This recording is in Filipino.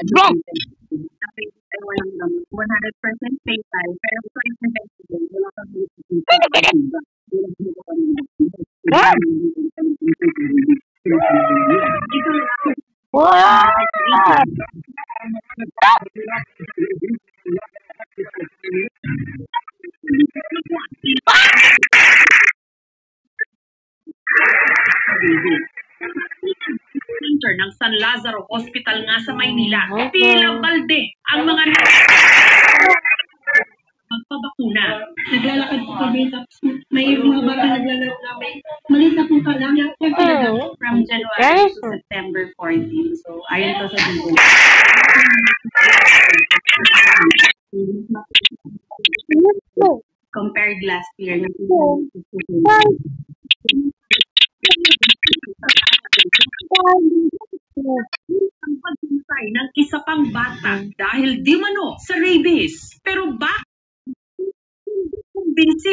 Bro! Ay walang gamot. 100% fatal. Pero for investigate, wala kang center ng San Lazaro Hospital nga sa Maynila. Pila balde ang mga magpabakuna. Naglalakad po kami, tapos may mga bata naglalaro namin. Maliit na po ka lang. From January to September 14. So, ayon to sa Google. Compared last year. Ang pagsuntay ng isa pang bata dahil di mano sa rabies. Pero bakit kumbinsi?